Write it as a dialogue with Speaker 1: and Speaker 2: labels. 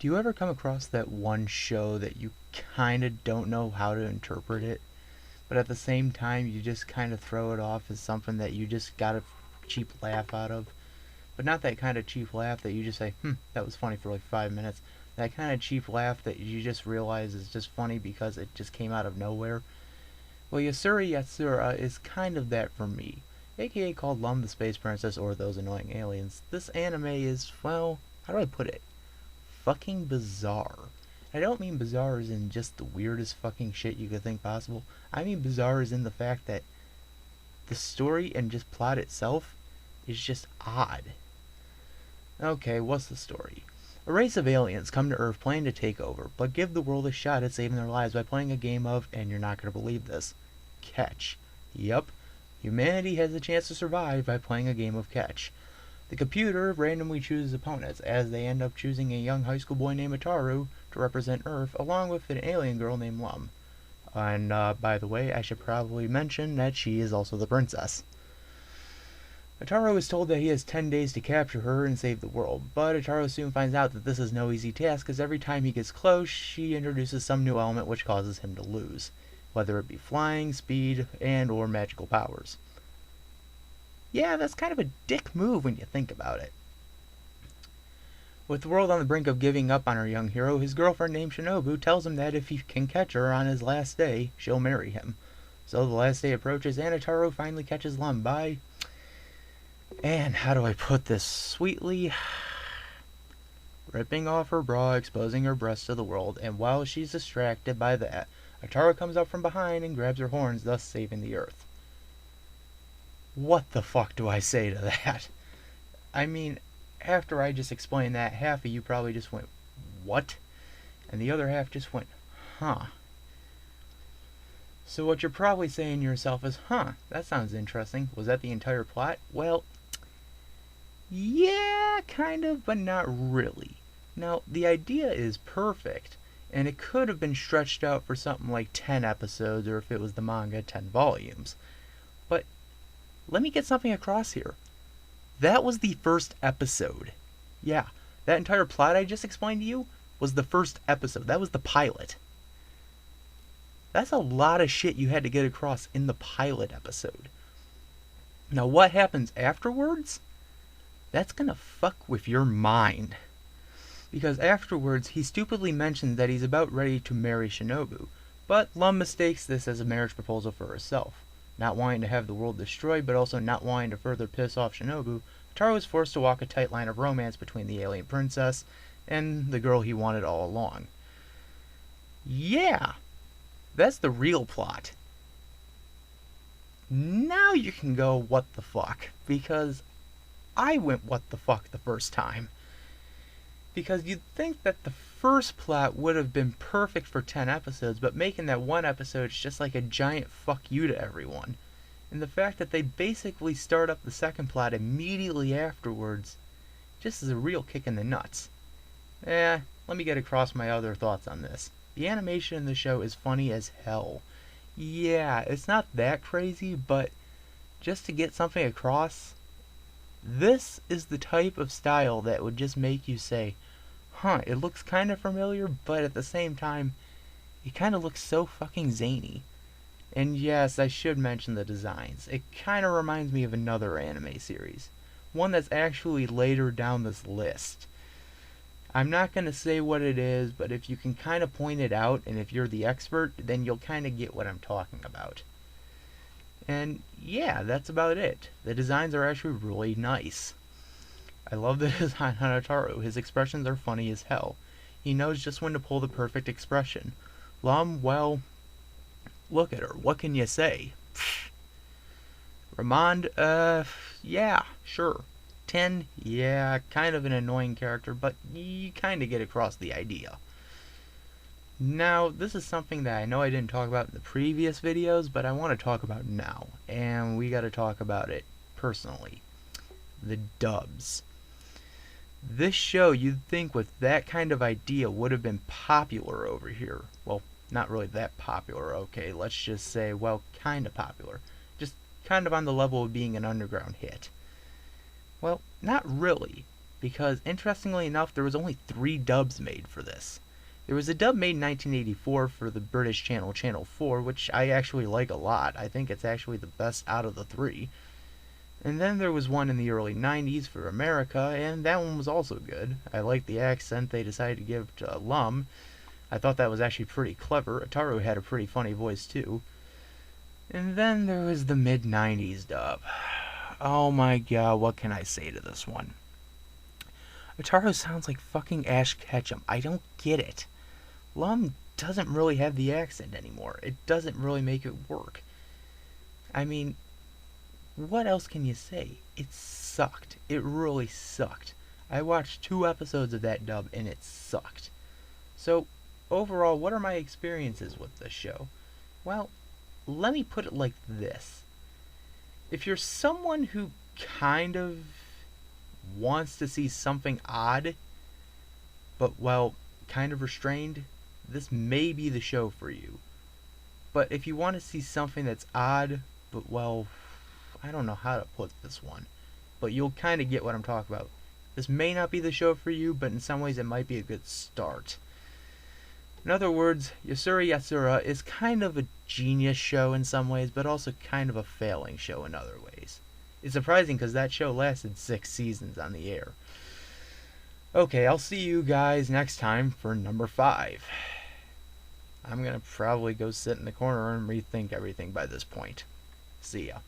Speaker 1: Do you ever come across that one show that you kind of don't know how to interpret it, but at the same time you just kind of throw it off as something that you just got a cheap laugh out of? But not that kind of cheap laugh that you just say, that was funny for like 5 minutes. That kind of cheap laugh that you just realize is just funny because it just came out of nowhere. Well, Urusei Yatsura is kind of that for me. AKA called Lum the Space Princess or Those Annoying Aliens. This anime is, well, how do I put it? Fucking bizarre. I don't mean bizarre as in just the weirdest fucking shit you could think possible. I mean bizarre as in the fact that the story and just plot itself is just odd. Okay, what's the story? A race of aliens come to Earth planning to take over, but give the world a shot at saving their lives by playing a game of, and you're not going to believe this, catch. Yup, humanity has a chance to survive by playing a game of catch. The computer randomly chooses opponents, as they end up choosing a young high school boy named Ataru to represent Earth, along with an alien girl named Lum. And, by the way, I should probably mention that she is also the princess. Ataru is told that he has 10 days to capture her and save the world, but Ataru soon finds out that this is no easy task, as every time he gets close, she introduces some new element which causes him to lose, whether it be flying, speed, and or magical powers. Yeah, that's kind of a dick move when you think about it. With the world on the brink of giving up on our young hero, his girlfriend named Shinobu tells him that if he can catch her on his last day, she'll marry him. So the last day approaches, and Ataru finally catches Lum by... And how do I put this sweetly? Ripping off her bra, exposing her breasts to the world, and while she's distracted by that, Ataru comes up from behind and grabs her horns, thus saving the Earth. What the fuck do I say to that? I mean, after I just explained that, half of you probably just went, what? And the other half just went, huh. So what you're probably saying to yourself is, that sounds interesting. Was that the entire plot? Well, yeah, kind of, but not really. Now, the idea is perfect, and it could have been stretched out for something like 10 episodes, or if it was the manga, 10 volumes. But let me get something across here. That was the first episode. Yeah, that entire plot I just explained to you was the first episode. That was the pilot. That's a lot of shit you had to get across in the pilot episode. Now, what happens afterwards? That's gonna fuck with your mind. Because afterwards, he stupidly mentions that he's about ready to marry Shinobu, but Lum mistakes this as a marriage proposal for herself. Not wanting to have the world destroyed, but also not wanting to further piss off Shinobu, Ataru is forced to walk a tight line of romance between the alien princess and the girl he wanted all along. Yeah, that's the real plot. Now you can go, what the fuck? Because I went what the fuck the first time. Because you'd think that the first plot would have been perfect for 10 episodes, but making that one episode is just like a giant fuck you to everyone. And the fact that they basically start up the second plot immediately afterwards just is a real kick in the nuts. Let me get across my other thoughts on this. The animation in the show is funny as hell. Yeah, it's not that crazy, but just to get something across, this is the type of style that would just make you say, it looks kind of familiar, but at the same time, it kind of looks so fucking zany. And yes, I should mention the designs. It kind of reminds me of another anime series. One that's actually later down this list. I'm not going to say what it is, but if you can kind of point it out, and if you're the expert, then you'll kind of get what I'm talking about. And yeah, that's about it. The designs are actually really nice. I love the design on Ataru. His expressions are funny as hell. He knows just when to pull the perfect expression. Lum, well, look at her. What can you say? Ramond, yeah, sure. 10, yeah, kind of an annoying character, but you kind of get across the idea. Now, this is something that I know I didn't talk about in the previous videos, but I want to talk about now, and we got to talk about it personally. The dubs. This show, you'd think with that kind of idea would have been popular over here. Well, not really that popular, okay, let's just say, well, kind of popular. Just kind of on the level of being an underground hit. Well, not really, because interestingly enough, there was only 3 dubs made for this. There was a dub made in 1984 for the British channel Channel 4, which I actually like a lot. I think it's actually the best out of the 3. And then there was one in the early 90s for America, and that one was also good. I liked the accent they decided to give to Lum. I thought that was actually pretty clever. Ataru had a pretty funny voice too. And then there was the mid 90s dub. Oh my god, what can I say to this one? Ataru sounds like fucking Ash Ketchum. I don't get it. Lum doesn't really have the accent anymore. It doesn't really make it work. I mean, what else can you say? It sucked. It really sucked. I watched 2 episodes of that dub and it sucked. So, overall, what are my experiences with this show? Well, let me put it like this. If you're someone who kind of wants to see something odd, but, well, kind of restrained, this may be the show for you. But if you want to see something that's odd, but, well, I don't know how to put this one, but you'll kind of get what I'm talking about. This may not be the show for you, but in some ways it might be a good start. In other words, Urusei Yatsura is kind of a genius show in some ways, but also kind of a failing show in other ways. It's surprising because that show lasted 6 seasons on the air. Okay, I'll see you guys next time for number 5. I'm gonna probably go sit in the corner and rethink everything by this point. See ya.